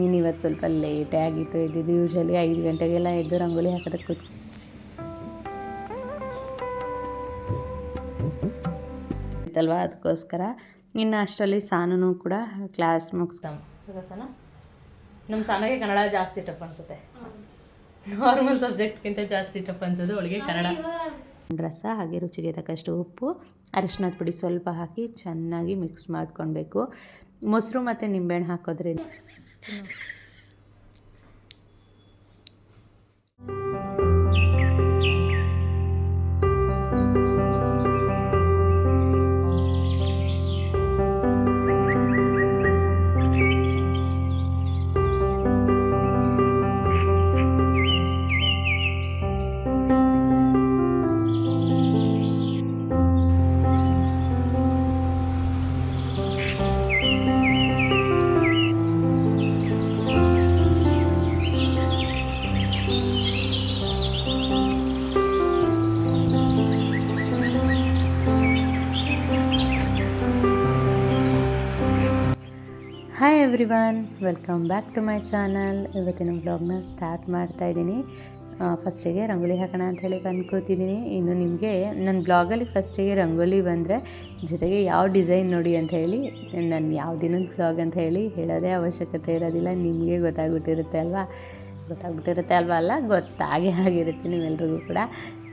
ಇವತ್ತು ಸ್ವಲ್ಪ ಲೇಟೇ ಆಗಿತ್ತು ಎದ್ದಿದ್ದು. ಯೂಶ್ವಲಿ 5 ಗಂಟೆಗೆಲ್ಲ ಎದ್ದು ರಂಗೋಲಿ ಹಾಕೋದಕ್ಕೆ ಕೂತ್ಕೊಳ್ತಲ್ವ, ಅದಕ್ಕೋಸ್ಕರ. ಇನ್ನು ಅಷ್ಟರಲ್ಲಿ ಸಾನು ಕೂಡ ಕ್ಲಾಸ್ ನಮ್ಮ ಸಾನಿಗೆ ಕನ್ನಡ ಜಾಸ್ತಿ ಟಫ್ ಅನ್ಸುತ್ತೆ. ನಾರ್ಮಲ್ ಸಬ್ಜೆಕ್ಟ್ಗಿಂತ ಜಾಸ್ತಿ ಟಫ್ ಅನ್ಸೋದು ಅವಳಿಗೆ ಕನ್ನಡ. ರಸ ಹಾಗೆ ರುಚಿಗೆ ತಕ್ಕಷ್ಟು ಉಪ್ಪು, ಅರಿಶಿನದ ಪುಡಿ ಸ್ವಲ್ಪ ಹಾಕಿ ಚೆನ್ನಾಗಿ ಮಿಕ್ಸ್ ಮಾಡ್ಕೊಳ್ಬೇಕು. ಮೊಸರು ಮತ್ತು ನಿಂಬೆಹಣ್ಣು ಹಾಕೋದ್ರಿಂದ hi everyone, welcome back to my channel. ಇವತ್ತಿನ ವ್ಲಾಗ್ನ ಸ್ಟಾರ್ಟ್ ಮಾಡ್ತಾಯಿದ್ದೀನಿ. ಫಸ್ಟಿಗೆ ರಂಗೋಲಿ ಹಾಕೋಣ ಅಂಥೇಳಿ ಬಂದ್ಕೋತಿದ್ದೀನಿ. ಇನ್ನು ನಿಮಗೆ ನನ್ನ ಬ್ಲಾಗಲ್ಲಿ ಫಸ್ಟಿಗೆ ರಂಗೋಲಿ ಬಂದರೆ ಜೊತೆಗೆ ಯಾವ ಡಿಸೈನ್ ನೋಡಿ ಅಂತ ಹೇಳಿ ನಾನು ಯಾವ ದಿನದ ಬ್ಲಾಗ್ ಅಂತ ಹೇಳಿ ಹೇಳೋದೇ ಅವಶ್ಯಕತೆ ಇರೋದಿಲ್ಲ. ನಿಮಗೆ ಗೊತ್ತಾಗ್ಬಿಟ್ಟಿರುತ್ತೆ ಅಲ್ವಾ ಅಲ್ಲ ಗೊತ್ತಾಗೇ ಆಗಿರುತ್ತೆ ನಿಮ್ಮೆಲ್ರಿಗೂ ಕೂಡ.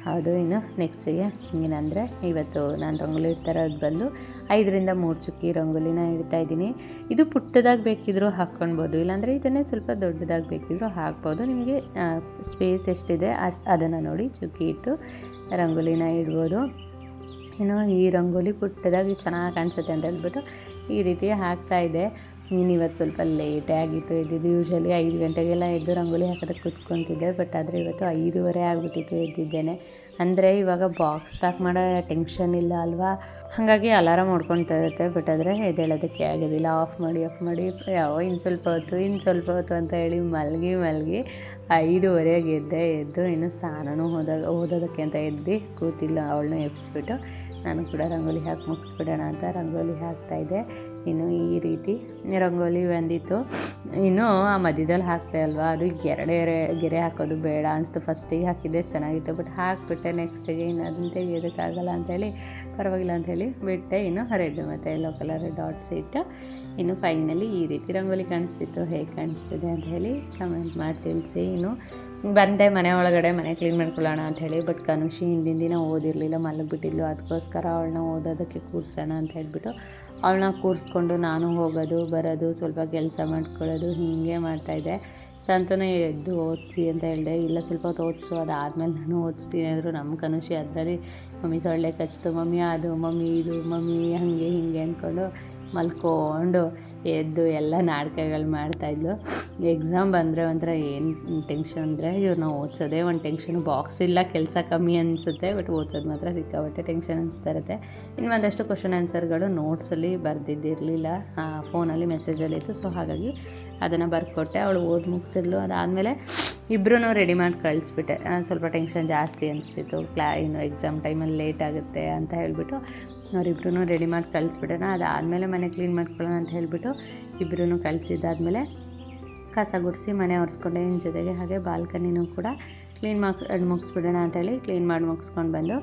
ಹೌದು. ಇನ್ನು ನೆಕ್ಸ್ಟಿಗೆ ಏನಂದರೆ ಇವತ್ತು ನಾನು ರಂಗೋಲಿ ಇಡ್ತಾರೋದು ಬಂದು 5ರಿಂದ 3 ಚುಕ್ಕಿ ರಂಗೋಲಿನ ಇಡ್ತಾಯಿದ್ದೀನಿ. ಇದು ಪುಟ್ಟದಾಗಿ ಬೇಕಿದ್ರೂ ಹಾಕ್ಕೊಳ್ಬೋದು, ಇಲ್ಲಾಂದರೆ ಇದನ್ನೇ ಸ್ವಲ್ಪ ದೊಡ್ಡದಾಗಿ ಬೇಕಿದ್ರೂ ಹಾಕ್ಬೋದು. ನಿಮಗೆ ಸ್ಪೇಸ್ ಎಷ್ಟಿದೆ ಅದನ್ನು ನೋಡಿ ಚುಕ್ಕಿ ಇಟ್ಟು ರಂಗೋಲಿನ ಇಡ್ಬೋದು. ಇನ್ನು ಈ ರಂಗೋಲಿ ಪುಟ್ಟದಾಗಿ ಚೆನ್ನಾಗಿ ಕಾಣಿಸುತ್ತೆ ಅಂತ ಹೇಳ್ಬಿಟ್ಟು ಈ ರೀತಿ ಹಾಕ್ತಾಯಿದ್ದೆ. ಇವತ್ತು ಸ್ವಲ್ಪ ಲೇಟೇ ಆಗಿತ್ತು ಎದ್ದಿದ್ದು. ಯೂಶ್ವಲಿ 5 ಗಂಟೆಗೆಲ್ಲ ಎದ್ದು ರಂಗೋಲಿ ಹಾಕೋದಕ್ಕೆ ಕೂತ್ಕೊತಿದ್ದೆ. ಬಟ್ ಆದರೆ ಇವತ್ತು 5:15 ಆಗಿಬಿಟ್ಟಿತ್ತು ಎದ್ದಿದ್ದೇನೆ. ಅಂದರೆ ಇವಾಗ ಬಾಕ್ಸ್ ಪ್ಯಾಕ್ ಮಾಡೋ ಟೆನ್ಷನ್ ಇಲ್ಲ ಅಲ್ವಾ, ಹಾಗಾಗಿ ಅಲಾರಾಮ್ ಹೊಡ್ಕೊಳ್ತಾ ಇರುತ್ತೆ. ಬಟ್ ಆದರೆ ಎದ್ದೇಳೋದಕ್ಕೆ ಆಗೋದಿಲ್ಲ. ಆಫ್ ಮಾಡಿ ಇನ್ನು ಸ್ವಲ್ಪ ಹೊತ್ತು ಅಂತ ಹೇಳಿ ಮಲಗಿ 5:15 ಎದ್ದು ಇನ್ನು ಸಾನೂ ಓದೋದಕ್ಕೆ ಅಂತ ಎದ್ದು ಕೂತಿಲ್ಲ. ಅವಳನ್ನ ಎಬ್ಬಿಸ್ಬಿಟ್ಟು ನಾನು ಕೂಡ ರಂಗೋಲಿ ಹಾಕಿ ಮುಗಿಸ್ಬಿಡೋಣ ಅಂತ ರಂಗೋಲಿ ಹಾಕ್ತಾಯಿದ್ದೆ. ಇನ್ನು ಈ ರೀತಿ ರಂಗೋಲಿ ಬಂದಿತ್ತು. ಇನ್ನು ಆ ಮಧ್ಯದಲ್ಲಿ ಹಾಕ್ತೆ ಅಲ್ವಾ, ಅದು ಗೆರೆ ಹಾಕೋದು ಬೇಡ ಅನಿಸ್ತು. ಫಸ್ಟಿಗೆ ಹಾಕಿದ್ದೆ ಚೆನ್ನಾಗಿತ್ತು, ಬಟ್ ಹಾಕಿಬಿಟ್ಟೆ. ನೆಕ್ಸ್ಟಿಗೆ ಇನ್ನು ಅದನ್ನು ತೆಗೆಯೋದಕ್ಕಾಗಲ್ಲ ಅಂಥೇಳಿ ಪರವಾಗಿಲ್ಲ ಅಂಥೇಳಿ ಬಿಟ್ಟೆ. ಇನ್ನು ರೆಡ್ ಮತ್ತು ಯೆಲ್ಲೋ ಕಲರ್ ಡಾಟ್ಸ್ ಇಟ್ಟು ಇನ್ನು ಫೈನಲಿ ಈ ರೀತಿ ರಂಗೋಲಿ ಕಾಣಿಸ್ತಿತ್ತು. ಹೇಗೆ ಕಾಣಿಸ್ತಿದೆ ಅಂತ ಹೇಳಿ ಕಮೆಂಟ್ ಮಾಡಿ ತಿಳಿಸಿ. ಇನ್ನು ಬಂದೆ ಮನೆ ಒಳಗಡೆ, ಮನೆ ಕ್ಲೀನ್ ಮಾಡ್ಕೊಳ್ಳೋಣ ಅಂಥೇಳಿ. ಬಟ್ ಕನುಷಿ ಹಿಂದಿನ ದಿನ ಓದಿರಲಿಲ್ಲ, ಮಲಗಿಬಿಟ್ಟಿದ್ಲು. ಅದಕ್ಕೋಸ್ಕರ ಅವಳನ್ನ ಓದೋದಕ್ಕೆ ಕೂರಿಸೋಣ ಅಂತ ಹೇಳ್ಬಿಟ್ಟು ಅವಳನ್ನ ಕೂರಿಸ್ಕೊಂಡು ನಾನು ಹೋಗೋದು ಬರೋದು, ಸ್ವಲ್ಪ ಕೆಲಸ ಮಾಡ್ಕೊಳ್ಳೋದು ಹೀಗೆ ಮಾಡ್ತಾಯಿದ್ದೆ. ಸಂತನೇ ಎದ್ದು ಓದಿಸಿ ಅಂತ ಹೇಳಿದೆ. ಇಲ್ಲ ಸ್ವಲ್ಪ ಹೊತ್ತು ಓದಿಸು, ಅದಾದಮೇಲೆ ನಾನು ಓದಿಸ್ತೀನಿ ಅಂದರು. ನಮ್ಮ ಕನುಷಿ ಅದರಲ್ಲಿ ಮಮ್ಮಿ ಸೊಳ್ಳೆ ಕಚ್ಚಿತು, ಮಮ್ಮಿ ಅದು, ಮಮ್ಮಿ ಇದು, ಮಮ್ಮಿ ಹಾಗೆ ಹೀಗೆ ಅಂದ್ಕೊಂಡು ಮಲ್ಕೊಂಡು ಎದ್ದು ಎಲ್ಲ ನಾಟಕಗಳು ಮಾಡ್ತಾಯಿದ್ಲು. ಎಕ್ಸಾಮ್ ಬಂದರೆ ಒಂಥರ ಏನು ಟೆನ್ಷನ್ ಅಂದರೆ ಇವ್ರನ್ನ ಓದಿಸೋದೇ ಒಂದು ಟೆನ್ಷನು. ಬಾಕ್ಸ್ ಇಲ್ಲ, ಕೆಲಸ ಕಮ್ಮಿ ಅನಿಸುತ್ತೆ, ಬಟ್ ಓದಿಸೋದು ಮಾತ್ರ ಸಿಕ್ಕಾಬಟ್ಟೆ ಟೆನ್ಷನ್ ಅನಿಸ್ತಾ ಇರುತ್ತೆ. ಇನ್ನು ಒಂದಷ್ಟು ಕ್ವಶನ್ ಆನ್ಸರ್ಗಳು ನೋಟ್ಸಲ್ಲಿ ಬರೆದಿದ್ದಿರಲಿಲ್ಲ, ಫೋನಲ್ಲಿ ಮೆಸೇಜಲ್ಲಿತ್ತು. ಸೊ ಹಾಗಾಗಿ ಅದನ್ನು ಬರ್ಕೊಟ್ಟೆ. ಅವಳು ಓದಿ ಮುಗಿಸಿದ್ಲು. ಅದಾದಮೇಲೆ ಇಬ್ಬರೂ ರೆಡಿ ಮಾಡಿ ಕಳಿಸ್ಬಿಟ್ಟೆ. ಸ್ವಲ್ಪ ಟೆನ್ಷನ್ ಜಾಸ್ತಿ ಅನಿಸ್ತಿತ್ತು. ಇನ್ನು ಎಕ್ಸಾಮ್ ಟೈಮಲ್ಲಿ ಲೇಟ್ ಆಗುತ್ತೆ ಅಂತ ಹೇಳಿಬಿಟ್ಟು ಅವರಿಬ್ರೂ ರೆಡಿ ಮಾಡಿ ಕಳಿಸ್ಬಿಟ್ಟೆನ. ಅದಾದಮೇಲೆ ಮನೆ ಕ್ಲೀನ್ ಮಾಡ್ಕೊಳ್ಳೋಣ ಅಂತ ಹೇಳಿಬಿಟ್ಟು ಇಬ್ಬರೂ ಕಳಿಸಿದ್ದಾದಮೇಲೆ ಕಸ ಗುಡಿಸಿ ಮನೆ ಒರೆಸ್ಕೊಂಡೆ. ಇನ್ನು ಜೊತೆಗೆ ಹಾಗೆ ಬಾಲ್ಕನಿನೂ ಕೂಡ ಕ್ಲೀನ್ ಮಾಡಿ ಮುಗಿಸ್ಬಿಡೋಣ ಅಂಥೇಳಿ ಕ್ಲೀನ್ ಮಾಡಿ ಮುಗಿಸ್ಕೊಂಡು ಬಂದು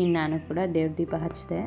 ಇನ್ನು ನಾನು ಕೂಡ ದೇವ್ರ ದೀಪ ಹಚ್ಚಿದೆ.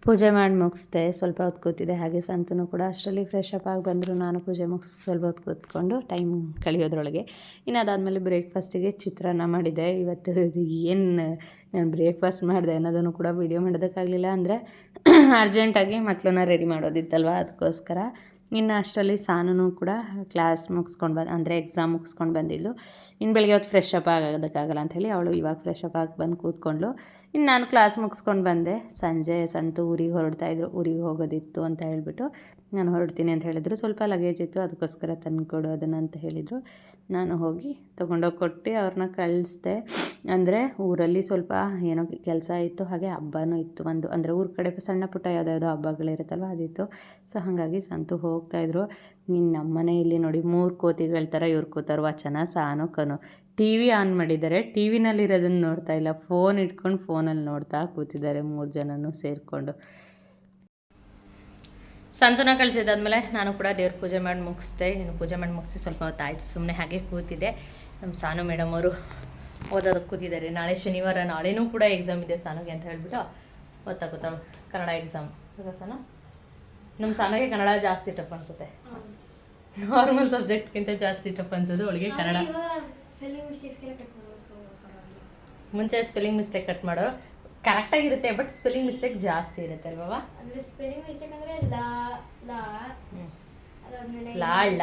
ಪೂಜೆ ಮಾಡಿ ಮುಗಿಸ್ದೆ. ಸ್ವಲ್ಪ ಹೊತ್ತು ಕೂತಿದ್ದೆ. ಹಾಗೆ ಸಂತನು ಕೂಡ ಅಷ್ಟರಲ್ಲಿ ಫ್ರೆಶ್ ಅಪ್ ಆಗಿ ಬಂದರು. ನಾನು ಪೂಜೆ ಮುಗಿಸಿ ಸ್ವಲ್ಪ ಹೊತ್ತು ಕೂತ್ಕೊಂಡು ಟೈಮ್ ಕಳೆಯೋದ್ರೊಳಗೆ ಇನ್ನು ಅದಾದಮೇಲೆ ಬ್ರೇಕ್ಫಾಸ್ಟಿಗೆ ಚಿತ್ರಾನ್ನ ಮಾಡಿದ್ದೆ. ಇವತ್ತು ಏನು ನಾನು ಬ್ರೇಕ್ಫಾಸ್ಟ್ ಮಾಡಿದೆ ಅನ್ನೋದನ್ನು ಕೂಡ ವೀಡಿಯೋ ಮಾಡೋದಕ್ಕಾಗಲಿಲ್ಲ. ಅಂದರೆ ಅರ್ಜೆಂಟಾಗಿ ಮಕ್ಕಳನ್ನ ರೆಡಿ ಮಾಡೋದಿತ್ತಲ್ವ, ಅದಕ್ಕೋಸ್ಕರ ಇನ್ನು ಅಷ್ಟರಲ್ಲಿ ಸಾನು ಕೂಡ ಕ್ಲಾಸ್ ಮುಗಿಸ್ಕೊಂಡು ಅಂದರೆ ಎಕ್ಸಾಮ್ ಮುಗಿಸ್ಕೊಂಡು ಬಂದಿದ್ದು. ಇನ್ನು ಬೆಳಗ್ಗೆ ಹೊತ್ತು ಫ್ರೆಶ್ ಅಪ್ ಆಗೋದಕ್ಕಾಗಲ್ಲ ಅಂಥೇಳಿ ಅವಳು ಇವಾಗ ಫ್ರೆಶ್ ಅಪ್ ಆಗಿ ಬಂದು ಕೂತ್ಕೊಂಡ್ಳು. ಇನ್ನು ನಾನು ಕ್ಲಾಸ್ ಮುಗಿಸ್ಕೊಂಡು ಬಂದೆ. ಸಂಜೆ ಸಂತು ಊರಿಗೆ ಹೊರಡ್ತಾಯಿದ್ರು, ಊರಿಗೆ ಹೋಗೋದಿತ್ತು ಅಂತ ಹೇಳಿಬಿಟ್ಟು ನಾನು ಹೊರಡ್ತೀನಿ ಅಂತ ಹೇಳಿದ್ರು. ಸ್ವಲ್ಪ ಲಗೇಜ್ ಇತ್ತು, ಅದಕ್ಕೋಸ್ಕರ ತಂದುಕೊಡು ಅದನ್ನು ಅಂತ ಹೇಳಿದರು. ನಾನು ಹೋಗಿ ತೊಗೊಂಡೋಗಿ ಕೊಟ್ಟು ಅವ್ರನ್ನ ಕಳಿಸ್ದೆ. ಅಂದರೆ ಊರಲ್ಲಿ ಸ್ವಲ್ಪ ಏನೋ ಕೆಲಸ ಇತ್ತು, ಹಾಗೆ ಹಬ್ಬನೂ ಇತ್ತು ಒಂದು, ಅಂದರೆ ಊರ ಕಡೆ ಸಣ್ಣ ಪುಟ್ಟ ಯಾವುದ್ಯಾವುದೋ ಹಬ್ಬಗಳಿರುತ್ತಲ್ವ ಅದಿತ್ತು. ಸೊ ಹಾಗಾಗಿ ಸಂತು ಹೋಗ್ತಾಯಿದ್ರು. ಇನ್ನು ನಮ್ಮ ಮನೆಯಲ್ಲಿ ನೋಡಿ 3 ಕೋತಿಗಳ ಥರ ಇವ್ರು ಕೂತಾರು, ವಚನ, ಸಾನು, ಕನು. ಟಿ ವಿ ಆನ್ ಮಾಡಿದ್ದಾರೆ, ಟಿ ವಿನಲ್ಲಿರೋದನ್ನು ನೋಡ್ತಾ ಇಲ್ಲ, ಫೋನ್ ಇಟ್ಕೊಂಡು ಫೋನಲ್ಲಿ ನೋಡ್ತಾ ಕೂತಿದ್ದಾರೆ 3 ಜನನೂ ಸೇರಿಕೊಂಡು. ಸಂತೂನ ಕಳಿಸಿದಾದ್ಮೇಲೆ ನಾನು ಕೂಡ ದೇವ್ರ ಪೂಜೆ ಮಾಡಿ ಮುಗಿಸ್ದೆ. ಇನ್ನು ಪೂಜೆ ಮಾಡಿ ಮುಗಿಸಿ ಸ್ವಲ್ಪ ಹೊತ್ತಾಯಿತು, ಸುಮ್ಮನೆ ಹಾಗೆ ಕೂತಿದ್ದೆ. ನಮ್ಮ ಸಾನು ಮೇಡಮ್ ಅವರು ಓದೋದಕ್ಕೆ ಕೂತಿದ್ದಾರೆ. ನಾಳೆ ಶನಿವಾರ, ನಾಳೆನೂ ಕೂಡ ಎಕ್ಸಾಮ್ ಇದೆ ಸಾನುಗೆ ಅಂತ ಹೇಳ್ಬಿಟ್ಟು ಓದ್ತಾ ಕೂತಾಳು. ಕನ್ನಡ ಎಕ್ಸಾಮ್ ಸಾನು. ನಮ್ಮ ಸಾನಿಗೆ ಕನ್ನಡ ಜಾಸ್ತಿ ಟಫ್ ಅನಿಸುತ್ತೆ, ನಾರ್ಮಲ್ ಸಬ್ಜೆಕ್ಟ್ಗಿಂತ ಜಾಸ್ತಿ ಟಫ್ ಅನ್ಸೋದು ಅವಳಿಗೆ ಕನ್ನಡ. ಮುಂಚೆ ಸ್ಪೆಲ್ಲಿಂಗ್ ಮಿಸ್ಟೇಕ್ ಕಟ್ ಮಾಡೋರು ಕರೆಕ್ಟಾಗಿರುತ್ತೆ, ಬಟ್ ಸ್ಪೆಲ್ಲಿಂಗ್ ಮಿಸ್ಟೇಕ್ ಜಾಸ್ತಿ ಇರುತ್ತೆ ಅಲ್ವಾ? ಅಂದ್ರೆ ಸ್ಪೆಲ್ಲಿಂಗ್ ಮಿಸ್ಟೇಕ್ ಅಂದ್ರೆ ಲಾ ಲಾ ಅದಾದ್ಮೇಲೆ ಲಾಳ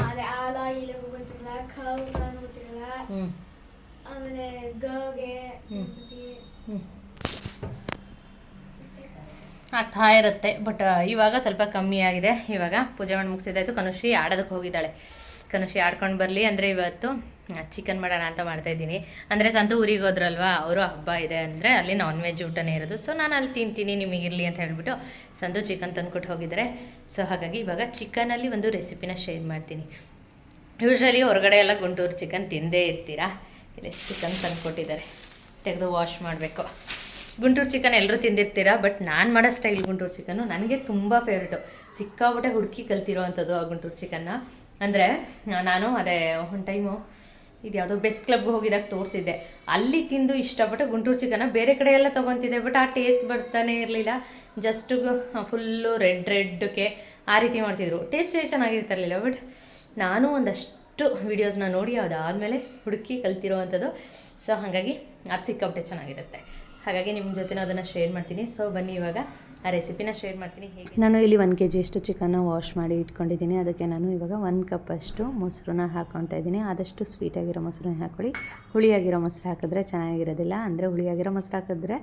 ಅದೇ ಆ ಲಾ ಇಲ್ಲ ಗೊತ್ತಿರಲ್ಲ, ಖ ನಾನು ಗೊತ್ತಿರಲ್ಲ, ಆಮೇಲೆ ಗೆ ಒಂದ್ಸತಿ ಆಗ್ತಾ ಇರುತ್ತೆ. ಬಟ್ ಇವಾಗ ಸ್ವಲ್ಪ ಕಮ್ಮಿ ಆಗಿದೆ. ಇವಾಗ ಪೂಜೆ ಮಾಡಿ ಮುಗಿಸಿದಾಯ್ತು. ಕನುಶ್ರೀ ಆಡೋದಕ್ಕೆ ಹೋಗಿದ್ದಾಳೆ. ಕನುಶ್ರೀ ಆಡ್ಕೊಂಡು ಬರಲಿ ಅಂದರೆ ಇವತ್ತು ಚಿಕನ್ ಮಾಡೋಣ ಅಂತ ಮಾಡ್ತಾಯಿದ್ದೀನಿ. ಅಂದರೆ ಸಂತು ಊರಿಗೆ ಹೋದ್ರಲ್ವಾ, ಅವರು ಹಬ್ಬ ಇದೆ ಅಂದರೆ ಅಲ್ಲಿ ನಾನ್ ವೆಜ್ ಊಟನೇ ಇರೋದು. ಸೊ ನಾನು ಅಲ್ಲಿ ತಿಂತೀನಿ, ನಿಮಗಿರಲಿ ಅಂತ ಹೇಳ್ಬಿಟ್ಟು ಸಂತು ಚಿಕನ್ ತಂದ್ಕೊಟ್ಟು ಹೋಗಿದ್ದಾರೆ. ಸೊ ಹಾಗಾಗಿ ಇವಾಗ ಚಿಕನಲ್ಲಿ ಒಂದು ರೆಸಿಪಿನ ಶೇರ್ ಮಾಡ್ತೀನಿ. ಯೂಶ್ವಲಿ ಹೊರಗಡೆ ಎಲ್ಲ ಗುಂಟೂರು ಚಿಕನ್ ತಿಂದೇ ಇರ್ತೀರಾ. ಇಲ್ಲಿ ಚಿಕನ್ ತಂದುಕೊಟ್ಟಿದ್ದಾರೆ, ತೆಗೆದು ವಾಶ್ ಮಾಡಬೇಕು. ಗುಂಟೂರು ಚಿಕನ್ ಎಲ್ಲರೂ ತಿಂದಿರ್ತೀರಾ, ಬಟ್ ನಾನು ಮಾಡೋ ಸ್ಟೈಲ್ ಗುಂಟೂರು ಚಿಕನ್ನು ನನಗೆ ತುಂಬ ಫೇವ್ರೇಟು. ಸಿಕ್ಕಾಬಿಟ್ಟೆ ಹುಡುಕಿ ಕಲ್ತಿರೋ ಅಂಥದ್ದು ಆ ಗುಂಟೂರು ಚಿಕನ್ನ. ಅಂದರೆ ನಾನು ಅದೇ ಒಂದು ಟೈಮು ಇದು ಯಾವುದೋ ಬೆಸ್ಟ್ ಕ್ಲಬ್ಗೆ ಹೋಗಿದಾಗ ತೋರಿಸಿದ್ದೆ. ಅಲ್ಲಿ ತಿಂದು ಇಷ್ಟಪಟ್ಟು ಗುಂಟೂರು ಚಿಕನ್ನ ಬೇರೆ ಕಡೆ ಎಲ್ಲ ತೊಗೊತಿದ್ದೆ, ಬಟ್ ಆ ಟೇಸ್ಟ್ ಬರ್ತಾನೆ ಇರಲಿಲ್ಲ. ಜಸ್ಟು ಫುಲ್ಲು ರೆಡ್ಗೆ ಆ ರೀತಿ ಮಾಡ್ತಿದ್ರು. ಟೇಸ್ಟೇ ಚೆನ್ನಾಗಿರ್ತಿರ್ಲಿಲ್ಲ. ಬಟ್ ನಾನು ಒಂದಷ್ಟು ವೀಡಿಯೋಸ್ನ ನೋಡಿ ಅದಾದಮೇಲೆ ಹುಡುಕಿ ಕಲ್ತಿರೋ ಅಂಥದ್ದು. ಸೊ ಹಾಗಾಗಿ ಅದು ಸಿಕ್ಕಾಬಿಟ್ಟೆ ಚೆನ್ನಾಗಿರುತ್ತೆ. ಹಾಗಾಗಿ ನಿಮ್ಮ ಜೊತೆ ಅದನ್ನು ಶೇರ್ ಮಾಡ್ತೀನಿ. ಸೊ ಬನ್ನಿ ಇವಾಗ ಆ ರೆಸಿಪಿನ ಶೇರ್ ಮಾಡ್ತೀನಿ. ಹೇಗೆ ನಾನು ಇಲ್ಲಿ 1 kg ಅಷ್ಟು ಚಿಕನ್ನ ವಾಶ್ ಮಾಡಿ ಇಟ್ಕೊಂಡಿದ್ದೀನಿ. ಅದಕ್ಕೆ ನಾನು ಇವಾಗ 1 ಕಪ್ ಅಷ್ಟು ಮೊಸರನ್ನ ಹಾಕ್ಕೊಳ್ತಾ ಇದ್ದೀನಿ. ಆದಷ್ಟು ಸ್ವೀಟಾಗಿರೋ ಮೊಸರನ್ನ ಹಾಕ್ಕೊಳ್ಳಿ. ಹುಳಿಯಾಗಿರೋ ಮೊಸರು ಹಾಕಿದ್ರೆ ಚೆನ್ನಾಗಿರೋದಿಲ್ಲ. ಅಂದರೆ ಹುಳಿಯಾಗಿರೋ ಮೊಸರು ಹಾಕಿದ್ರೆ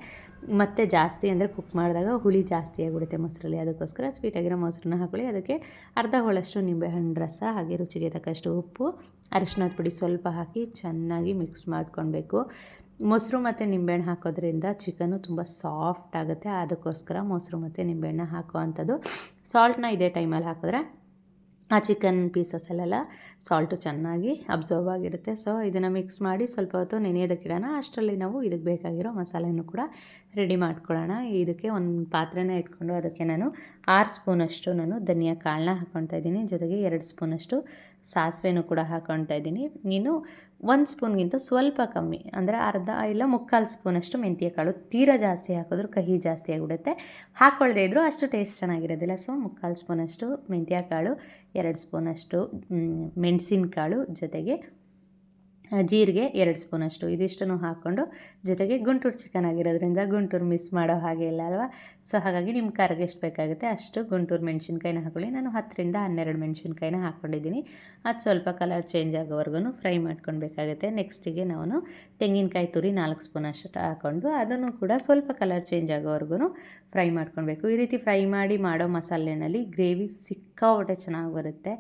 ಮತ್ತೆ ಜಾಸ್ತಿ ಅಂದರೆ ಕುಕ್ ಮಾಡಿದಾಗ ಹುಳಿ ಜಾಸ್ತಿ ಆಗಿಬಿಡುತ್ತೆ ಮೊಸರಲ್ಲಿ. ಅದಕ್ಕೋಸ್ಕರ ಸ್ವೀಟಾಗಿರೋ ಮೊಸರನ್ನ ಹಾಕ್ಕೊಳ್ಳಿ. ಅದಕ್ಕೆ ಅರ್ಧ ಹೋಳಷ್ಟು ನಿಂಬೆಹಣ್ಣು ರಸ, ಹಾಗೆ ರುಚಿಗೆ ತಕ್ಕಷ್ಟು ಉಪ್ಪು, ಅರಿಶಿನದ ಪುಡಿ ಸ್ವಲ್ಪ ಹಾಕಿ ಚೆನ್ನಾಗಿ ಮಿಕ್ಸ್ ಮಾಡ್ಕೊಳ್ಬೇಕು. ಮೊಸರು ಮತ್ತು ನಿಂಬೆಹಣ್ಣು ಹಾಕೋದ್ರಿಂದ ಚಿಕನ್ನು ತುಂಬ ಸಾಫ್ಟ್ ಆಗುತ್ತೆ. ಅದಕ್ಕೋಸ್ಕರ ಮೊಸರು ಮತ್ತು ನಿಂಬೆಹಣ್ಣು ಹಾಕೋ ಅಂಥದ್ದು. ಸಾಲ್ಟ್ನ ಇದೇ ಟೈಮಲ್ಲಿ ಹಾಕಿದ್ರೆ ಆ ಚಿಕನ್ ಪೀಸಸ್ಸಲ್ಲೆಲ್ಲ ಸಾಲ್ಟು ಚೆನ್ನಾಗಿ ಅಬ್ಸರ್ವ್ ಆಗಿರುತ್ತೆ. ಸೊ ಇದನ್ನು ಮಿಕ್ಸ್ ಮಾಡಿ ಸ್ವಲ್ಪ ಹೊತ್ತು ನೆನೆಯೋದಕ್ಕಿಡೋಣ. ಅಷ್ಟರಲ್ಲಿ ನಾವು ಇದಕ್ಕೆ ಬೇಕಾಗಿರೋ ಮಸಾಲೆನೂ ಕೂಡ ರೆಡಿ ಮಾಡ್ಕೊಳ್ಳೋಣ. ಇದಕ್ಕೆ ಒಂದು ಪಾತ್ರೆನ ಇಟ್ಕೊಂಡು ಅದಕ್ಕೆ ನಾನು 6 ಸ್ಪೂನಷ್ಟು ನಾನು ಧನಿಯಾ ಕಾಳನ್ನ ಹಾಕ್ಕೊಳ್ತಾ ಇದ್ದೀನಿ. ಜೊತೆಗೆ 2 ಸ್ಪೂನಷ್ಟು ಸಾಸಿವೆನೂ ಕೂಡ ಹಾಕ್ಕೊಳ್ತಾ ಇದ್ದೀನಿ. ಇನ್ನು 1 ಸ್ಪೂನ್ಗಿಂತ ಸ್ವಲ್ಪ ಕಮ್ಮಿ ಅಂದರೆ ಅರ್ಧ ಇಲ್ಲ 3/4 ಸ್ಪೂನಷ್ಟು ಮೆಂತ್ಯ ಕಾಳು. ತೀರಾ ಜಾಸ್ತಿ ಹಾಕಿದ್ರು ಕಹಿ ಜಾಸ್ತಿ ಆಗಿಬಿಡುತ್ತೆ, ಹಾಕ್ಕೊಳ್ಳದೇ ಇದ್ದರೂ ಅಷ್ಟು ಟೇಸ್ಟ್ ಚೆನ್ನಾಗಿರೋದಿಲ್ಲ. ಸೊ 3/4 ಸ್ಪೂನಷ್ಟು ಮೆಂತ್ಯ ಕಾಳು, 2 ಸ್ಪೂನಷ್ಟು ಮೆಣಸಿನಕಾಳು, ಜೊತೆಗೆ ಜೀರಿಗೆ 2 ಸ್ಪೂನಷ್ಟು, ಇದಿಷ್ಟನ್ನು ಹಾಕ್ಕೊಂಡು, ಜೊತೆಗೆ ಗುಂಟೂರು ಚಿಕನ್ ಆಗಿರೋದ್ರಿಂದ ಗುಂಟೂರು ಮಿಸ್ ಮಾಡೋ ಹಾಗೆ ಇಲ್ಲ ಅಲ್ವಾ. ಸೊ ಹಾಗಾಗಿ ನಿಮ್ಮ ಖಾರಕ್ಕೆ ಎಷ್ಟು ಬೇಕಾಗುತ್ತೆ ಅಷ್ಟು ಗುಂಟೂರು ಮೆಣಸಿನ್ಕಾಯಿನ ಹಾಕ್ಕೊಳ್ಳಿ. ನಾನು 10ರಿಂದ 12 ಮೆಣಸಿನ್ಕಾಯಿನ ಹಾಕ್ಕೊಂಡಿದ್ದೀನಿ. ಅದು ಸ್ವಲ್ಪ ಕಲರ್ ಚೇಂಜ್ ಆಗೋವರೆಗೂ ಫ್ರೈ ಮಾಡ್ಕೊಳ್ಬೇಕಾಗುತ್ತೆ. ನೆಕ್ಸ್ಟಿಗೆ ನಾನು ತೆಂಗಿನಕಾಯಿ ತುರಿ 4 ಸ್ಪೂನಷ್ಟು ಹಾಕ್ಕೊಂಡು ಅದನ್ನು ಕೂಡ ಸ್ವಲ್ಪ ಕಲರ್ ಚೇಂಜ್ ಆಗೋವರೆಗೂ ಫ್ರೈ ಮಾಡ್ಕೊಳ್ಬೇಕು. ಈ ರೀತಿ ಫ್ರೈ ಮಾಡಿ ಮಾಡೋ ಮಸಾಲೆನಲ್ಲಿ ಗ್ರೇವಿ ಸಿಕ್ಕಾಪಟ್ಟೆ ಚೆನ್ನಾಗಿ ಬರುತ್ತೆ.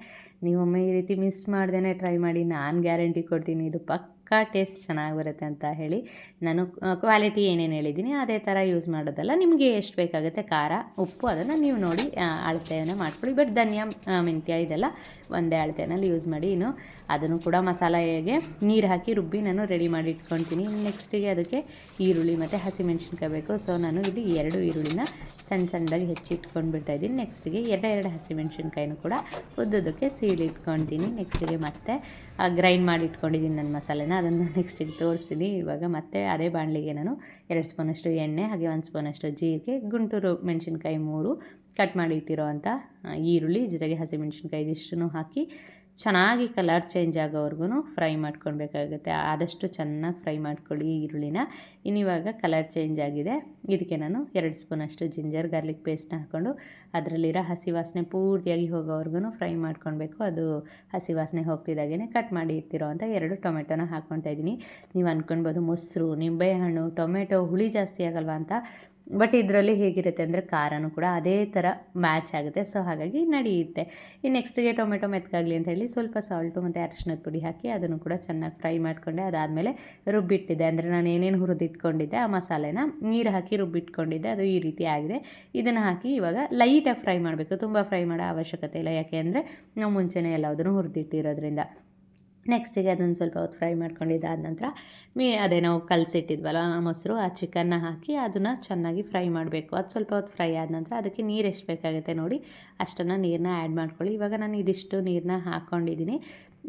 ನೀವೊಮ್ಮೆ ಈ ರೀತಿ ಮಿಸ್ ಮಾಡ್ದೇ ಟ್ರೈ ಮಾಡಿ, ನಾನು ಗ್ಯಾರಂಟಿ ಕೊಡ್ತೀನಿ ಇದು ಪಕ್ಕಾ ಟೇಸ್ಟ್ ಚೆನ್ನಾಗಿ ಬರುತ್ತೆ ಅಂತ ಹೇಳಿ. ನಾನು ಕ್ವಾಲಿಟಿ ಏನೇನು ಹೇಳಿದ್ದೀನಿ ಅದೇ ಥರ ಯೂಸ್ ಮಾಡೋದಲ್ಲ. ನಿಮಗೆ ಎಷ್ಟು ಬೇಕಾಗುತ್ತೆ ಖಾರ, ಉಪ್ಪು ಅದನ್ನು ನೀವು ನೋಡಿ ಅಳತೆಯನ್ನು ಮಾಡ್ಕೊಳ್ಳಿ. ಬಟ್ ಧನಿಯಾ ಮೆಂತ್ಯ ಇದೆಲ್ಲ ಒಂದೇ ಅಳತೆಯಲ್ಲಿ ಯೂಸ್ ಮಾಡಿ. ಇನ್ನು ಅದನ್ನು ಕೂಡ ಮಸಾಲೆಗೆ ನೀರು ಹಾಕಿ ರುಬ್ಬಿ ನಾನು ರೆಡಿ ಮಾಡಿ ಇಟ್ಕೊಳ್ತೀನಿ. ನೆಕ್ಸ್ಟಿಗೆ ಅದಕ್ಕೆ ಈರುಳ್ಳಿ ಮತ್ತು ಹಸಿಮೆಣ್ಸಿನ್ಕಾಯಿ ಬೇಕು. ಸೊ ನಾನು ಇಲ್ಲಿ 2 ಈರುಳ್ಳಿನ ಸಣ್ಣದಾಗಿ ಹೆಚ್ಚಿಟ್ಕೊಂಡು ಬಿಡ್ತಾಯಿದ್ದೀನಿ. ನೆಕ್ಸ್ಟಿಗೆ 2 ಹಸಿಮೆಣ್ಸಿನ್ಕಾಯಿನೂ ಕೂಡ ಉದ್ದುದಕ್ಕೆ ಸೀಳಿ ಇಟ್ಕೊಳ್ತೀನಿ. ನೆಕ್ಸ್ಟಿಗೆ ಮತ್ತೆ ಗ್ರೈಂಡ್ ಮಾಡಿ ಇಟ್ಕೊಂಡಿದ್ದೀನಿ ನನ್ನ ಮಸಾಲೆನ, ಅದನ್ನು ನೆಕ್ಸ್ಟಿಗೆ ತೋರಿಸ್ತೀನಿ. ಇವಾಗ ಮತ್ತೆ ಅದೇ ಬಾಣಲಿಗೆ ನಾನು 2 ಸ್ಪೂನಷ್ಟು ಎಣ್ಣೆ, ಹಾಗೆ 1 ಸ್ಪೂನಷ್ಟು ಜೀರಿಗೆ, ಗುಂಟೂರು ಮೆಣಸಿನ್ಕಾಯಿ 3, ಕಟ್ ಮಾಡಿ ಇಟ್ಟಿರೋ ಅಂಥ ಈರುಳ್ಳಿ, ಜೊತೆಗೆ ಹಸಿಮೆಣ್ಸಿನ್ಕಾಯಿ ಇದಿಷ್ಟನ್ನು ಹಾಕಿ ಚೆನ್ನಾಗಿ ಕಲರ್ ಚೇಂಜ್ ಆಗೋವರೆಗೂ ಫ್ರೈ ಮಾಡ್ಕೊಳ್ಬೇಕಾಗುತ್ತೆ. ಆದಷ್ಟು ಚೆನ್ನಾಗಿ ಫ್ರೈ ಮಾಡ್ಕೊಳ್ಳಿ ಈರುಳ್ಳಿನ. ಇನ್ನಿವಾಗ ಕಲರ್ ಚೇಂಜ್ ಆಗಿದೆ, ಇದಕ್ಕೆ ನಾನು 2 ಸ್ಪೂನಷ್ಟು ಜಿಂಜರ್ ಗಾರ್ಲಿಕ್ ಪೇಸ್ಟ್ನ ಹಾಕ್ಕೊಂಡು ಅದರಲ್ಲಿರೋ ಹಸಿ ವಾಸನೆ ಪೂರ್ತಿಯಾಗಿ ಹೋಗೋವರೆಗೂ ಫ್ರೈ ಮಾಡ್ಕೊಳ್ಬೇಕು. ಅದು ಹಸಿ ವಾಸನೆ ಹೋಗ್ತಿದ್ದಾಗೇ ಕಟ್ ಮಾಡಿ ಇಟ್ಟಿರೋವಂಥ 2 ಟೊಮೆಟೊನ ಹಾಕ್ಕೊಳ್ತಾ ಇದ್ದೀನಿ. ನೀವು ಅಂದ್ಕೊಳ್ಬೋದು ಮೊಸರು, ನಿಂಬೆಹಣ್ಣು, ಟೊಮೆಟೊ ಹುಳಿ ಜಾಸ್ತಿ ಆಗಲ್ವಾ ಅಂತ. ಬಟ್ ಇದರಲ್ಲಿ ಹೇಗಿರುತ್ತೆ ಅಂದರೆ ಖಾರನೂ ಕೂಡ ಅದೇ ಥರ ಮ್ಯಾಚ್ ಆಗುತ್ತೆ. ಸೊ ಹಾಗಾಗಿ ನಡೆಯುತ್ತೆ. ಇನ್ನು ನೆಕ್ಸ್ಟಿಗೆ ಟೊಮೆಟೊ ಮೆತ್ತಗಾಗಲಿ ಅಂತ ಹೇಳಿ ಸ್ವಲ್ಪ ಸಾಲ್ಟು ಮತ್ತು ಅರಿಶಿಣದ ಪುಡಿ ಹಾಕಿ ಅದನ್ನು ಕೂಡ ಚೆನ್ನಾಗಿ ಫ್ರೈ ಮಾಡಿಕೊಂಡೆ. ಅದಾದಮೇಲೆ ರುಬ್ಬಿಟ್ಟಿದ್ದೆ, ಅಂದರೆ ನಾನು ಏನೇನು ಹುರಿದಿಟ್ಕೊಂಡಿದ್ದೆ ಆ ಮಸಾಲೆನ ನೀರು ಹಾಕಿ ರುಬ್ಬಿಟ್ಕೊಂಡಿದ್ದೆ, ಅದು ಈ ರೀತಿ ಆಗಿದೆ. ಇದನ್ನು ಹಾಕಿ ಇವಾಗ ಲೈಟಾಗಿ ಫ್ರೈ ಮಾಡಬೇಕು, ತುಂಬ ಫ್ರೈ ಮಾಡೋ ಅವಶ್ಯಕತೆ ಇಲ್ಲ, ಯಾಕೆ ಅಂದರೆ ನಾವು ಮುಂಚೆನೇ ಎಲ್ಲದನ್ನು ಹುರಿದಿಟ್ಟಿರೋದ್ರಿಂದ. ನೆಕ್ಸ್ಟಿಗೆ ಅದನ್ನು ಸ್ವಲ್ಪ ಹೊತ್ತು ಫ್ರೈ ಮಾಡ್ಕೊಂಡಿದ್ದಾದ ನಂತರ ಅದೇ ನಾವು ಕಲಸಿಟ್ಟಿದ್ವಲ್ಲ ಮೊಸರು, ಆ ಚಿಕನ್ನ ಹಾಕಿ ಅದನ್ನು ಚೆನ್ನಾಗಿ ಫ್ರೈ ಮಾಡಬೇಕು. ಅದು ಸ್ವಲ್ಪ ಹೊತ್ತು ಫ್ರೈ ಆದ ನಂತರ ಅದಕ್ಕೆ ನೀರು ಎಷ್ಟು ಬೇಕಾಗುತ್ತೆ ನೋಡಿ ಅಷ್ಟನ್ನು ನೀರನ್ನ ಆ್ಯಡ್ ಮಾಡ್ಕೊಳ್ಳಿ. ಇವಾಗ ನಾನು ಇದಿಷ್ಟು ನೀರನ್ನ ಹಾಕ್ಕೊಂಡಿದ್ದೀನಿ.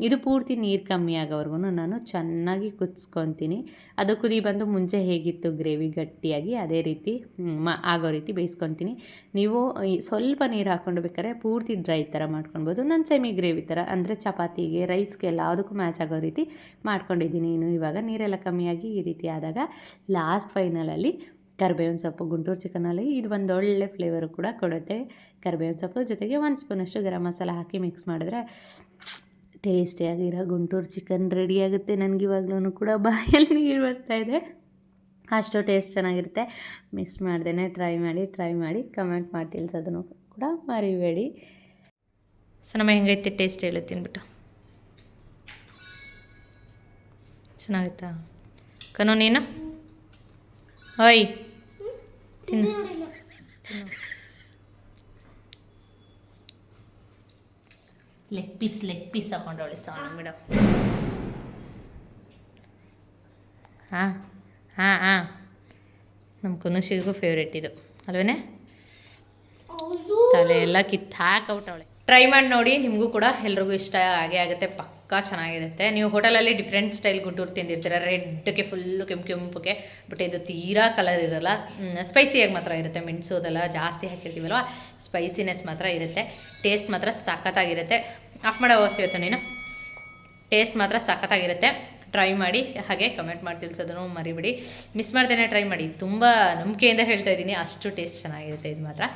ಇದು ಪೂರ್ತಿ ನೀರು ಕಮ್ಮಿ ಆಗೋವರೆಗೂ ನಾನು ಚೆನ್ನಾಗಿ ಕುದಿಸ್ಕೊತೀನಿ. ಅದು ಕುದಿ ಬಂದು ಮುಂಚೆ ಹೇಗಿತ್ತು ಗ್ರೇವಿ ಗಟ್ಟಿಯಾಗಿ ಅದೇ ರೀತಿ ಆಗೋ ರೀತಿ ಬೇಯಿಸ್ಕೊತೀನಿ. ನೀವು ಸ್ವಲ್ಪ ನೀರು ಹಾಕ್ಕೊಂಡು ಬೇಕಾದ್ರೆ ಪೂರ್ತಿ ಡ್ರೈ ಥರ ಮಾಡ್ಕೊಳ್ಬೋದು. ನಾನು ಸೆಮಿ ಗ್ರೇವಿ ಥರ, ಅಂದರೆ ಚಪಾತಿಗೆ, ರೈಸ್ಗೆ ಎಲ್ಲದಕ್ಕೂ ಮ್ಯಾಚ್ ಆಗೋ ರೀತಿ ಮಾಡ್ಕೊಂಡಿದ್ದೀನಿ. ಇವಾಗ ನೀರೆಲ್ಲ ಕಮ್ಮಿಯಾಗಿ ಈ ರೀತಿ ಆದಾಗ ಲಾಸ್ಟ್ ಫೈನಲಲ್ಲಿ ಕರಿಬೇವಿನ ಸೊಪ್ಪು, ಗುಂಟೂರು ಚಿಕನಲ್ಲಿ ಇದು ಒಂದು ಒಳ್ಳೆ ಫ್ಲೇವರು ಕೂಡ ಕೊಡುತ್ತೆ. ಕರಿಬೇವಿನ ಸೊಪ್ಪು ಜೊತೆಗೆ 1 ಸ್ಪೂನಷ್ಟು ಗರಂ ಮಸಾಲ ಹಾಕಿ ಮಿಕ್ಸ್ ಮಾಡಿದ್ರೆ ಟೇಸ್ಟಿಯಾಗಿರೋ ಗುಂಟೂರು ಚಿಕನ್ ರೆಡಿ ಆಗುತ್ತೆ. ನನಗಿವಾಗ್ಲೂ ಕೂಡ ಬಾಯಲ್ಲಿ ನೀರು ಬರ್ತಾಯಿದೆ, ಅಷ್ಟು ಟೇಸ್ಟ್ ಚೆನ್ನಾಗಿರುತ್ತೆ. ಮಿಸ್ ಮಾಡ್ದೇ ಟ್ರೈ ಮಾಡಿ ಕಮೆಂಟ್ ಮಾಡಿ ತಿಳಿಸೋದನ್ನು ಕೂಡ ಮರಿಬೇಡಿ. ಸೊ ನಮ್ಮ ಹೆಂಗೈತೆ ಟೇಸ್ಟ್ ಹೇಳಿ ತಿನ್ಬಿಟ್ಟು. ಚೆನ್ನಾಗಿತ್ತಾ ಕನೋ ನೀನು? ಓಯ್ ತಿನ್ನು. ಲೆಗ್ ಪೀಸ್ ಹಾಕೊಂಡವಳೆ ಸಾನು ಮೇಡಮ್. ಹಾಂ ನಮ್ಮ ಕುನುಷಿಗೂ ಫೇವ್ರೇಟ್ ಇದು ಅಲ್ವೇನೆ. ತಲೆ ಎಲ್ಲ ಕಿತ್ತಾಕಬಿಟ್ಟವಳೆ. ಟ್ರೈ ಮಾಡಿ ನೋಡಿ, ನಿಮಗೂ ಕೂಡ ಎಲ್ರಿಗೂ ಇಷ್ಟ ಆಗೇ ಆಗುತ್ತೆ, ಪಕ್ಕಾ ಚೆನ್ನಾಗಿರುತ್ತೆ. ನೀವು ಹೋಟೆಲಲ್ಲಿ ಡಿಫ್ರೆಂಟ್ ಸ್ಟೈಲ್ ಗುಂಟೂರು ತಿಂದಿರ್ತೀರ, ರೆಡ್ಗೆ ಫುಲ್ಲು ಕೆಂಪುಗೆ. ಬಟ್ ಇದು ತೀರಾ ಕಲರ್ ಇರೋಲ್ಲ, ಸ್ಪೈಸಿಯಾಗಿ ಮಾತ್ರ ಇರುತ್ತೆ. ಮೆಣಸೋದೆಲ್ಲ ಜಾಸ್ತಿ ಹಾಕಿರ್ತೀವಲ್ವ, ಸ್ಪೈಸಿನೆಸ್ ಮಾತ್ರ ಇರುತ್ತೆ. ಟೇಸ್ಟ್ ಮಾತ್ರ ಸಖತ್ತಾಗಿರುತ್ತೆ. ಆಫ್ ಮಾಡೋ ಇವತ್ತು ನೀನು. ಟೇಸ್ಟ್ ಮಾತ್ರ ಸಖತ್ತಾಗಿರುತ್ತೆ. ಟ್ರೈ ಮಾಡಿ, ಹಾಗೆ ಕಮೆಂಟ್ ಮಾಡಿ ತಿಳಿಸೋದನ್ನು ಮರಿಬಿಡಿ. ಮಿಸ್ ಮಾಡ್ದೇನೆ ಟ್ರೈ ಮಾಡಿ, ತುಂಬ ನಂಬಿಕೆಯಿಂದ ಹೇಳ್ತಾ ಇದ್ದೀನಿ, ಅಷ್ಟು ಟೇಸ್ಟ್ ಚೆನ್ನಾಗಿರುತ್ತೆ ಇದು ಮಾತ್ರ.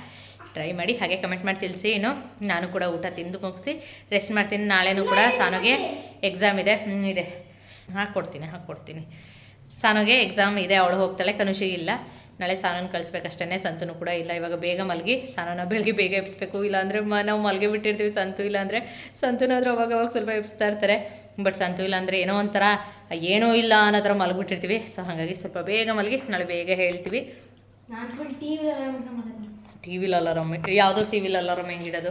ಟ್ರೈ ಮಾಡಿ, ಹಾಗೆ ಕಮೆಂಟ್ ಮಾಡಿ ತಿಳಿಸಿ. ಇನ್ನು ನಾನು ಕೂಡ ಊಟ ತಿಂದು ಮುಗಿಸಿ ರೆಸ್ಟ್ ಮಾಡ್ತೀನಿ. ನಾಳೆನೂ ಕೂಡ ಸಾನುಗೆ ಎಕ್ಸಾಮ್ ಇದೆ. ಇದೆ ಹಾಕ್ಕೊಡ್ತೀನಿ. ಸಾನುಗೆ ಎಕ್ಸಾಮ್ ಇದೆ, ಅವಳು ಹೋಗ್ತಾಳೆ, ಕನುಷಿ ಇಲ್ಲ. ನಾಳೆ ಸಾನನ್ನು ಕಳಿಸ್ಬೇಕಷ್ಟೇ, ಸಂತೂ ಕೂಡ ಇಲ್ಲ. ಇವಾಗ ಬೇಗ ಮಲಗಿ ಸಾನನ ಬೆಳಗ್ಗೆ ಬೇಗ ಎಬ್ಬಿಸ್ಬೇಕು. ಇಲ್ಲಾಂದರೆ ನಾವು ಮಲಗಿ ಬಿಟ್ಟಿರ್ತೀವಿ. ಸಂತು ಇಲ್ಲಾಂದರೆ ಸಂತೂನಾದರೂ ಅವಾಗ ಸ್ವಲ್ಪ ಎಬ್ಬಿಸ್ತಾ ಇರ್ತಾರೆ. ಬಟ್ ಸಂತು ಇಲ್ಲಾಂದರೆ ಏನೋ ಒಂಥರ ಏನೂ ಇಲ್ಲ ಅನ್ನೋ ಥರ ಮಲಗಿಬಿಟ್ಟಿರ್ತೀವಿ. ಸೊ ಹಾಗಾಗಿ ಸ್ವಲ್ಪ ಬೇಗ ಮಲಗಿ ನಾಳೆ ಬೇಗ ಹೇಳ್ತೀವಿ. ನಾನು ಫುಲ್ ಟಿ ವಿಲಿ ಅಲಾರಮ್, ಯಾವುದೋ ಟಿ ವಿಲಿ ಅಲಾರಮ್ ಹೆಂಗಿಡೋದು?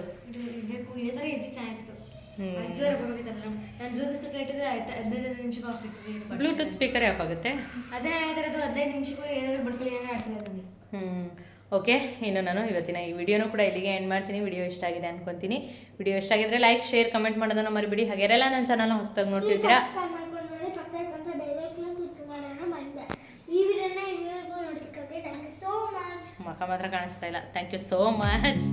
ಇದೇ ಥರ ಎದ್ದು ಚೆನ್ನಾಗಿತ್ತು. ಬ್ಲೂಟೂತ್ ಸ್ಪೀಕರೇ ಆಫ್ ಆಗುತ್ತೆ. ಅದೇ 15 ನಿಮಿಷಕ್ಕೂ ಏನಾದರೂ ಬಡ್ಕೊಳ್ಳಿ ಏನಾದ್ರು ಆಡ್ತಿಲ್ಲ. ಓಕೆ, ಇನ್ನು ನಾನು ಇವತ್ತಿನ ಈ ವಿಡಿಯೋನೂ ಕೂಡ ಇಲ್ಲಿಗೆ ಎಂಡ್ ಮಾಡ್ತೀನಿ. ವಿಡಿಯೋ ಇಷ್ಟ ಆಗಿದೆ ಅನ್ಕೊತೀನಿ. ವಿಡಿಯೋ ಇಷ್ಟ ಆಗಿದ್ರೆ ಲೈಕ್, ಶೇರ್, ಕಮೆಂಟ್ ಮಾಡೋದನ್ನು ಮರಿಬಿಡಿ. ಹಾಗೆಲ್ಲ ನನ್ನ ಚಾನಲ್ನ ಹೊಸದಾಗಿ ನೋಡ್ತಿರ್ತೀರಾ, ಮಖ ಮಾತ್ರ ಕಾಣಿಸ್ತಾ ಇಲ್ಲ. Thank you so much.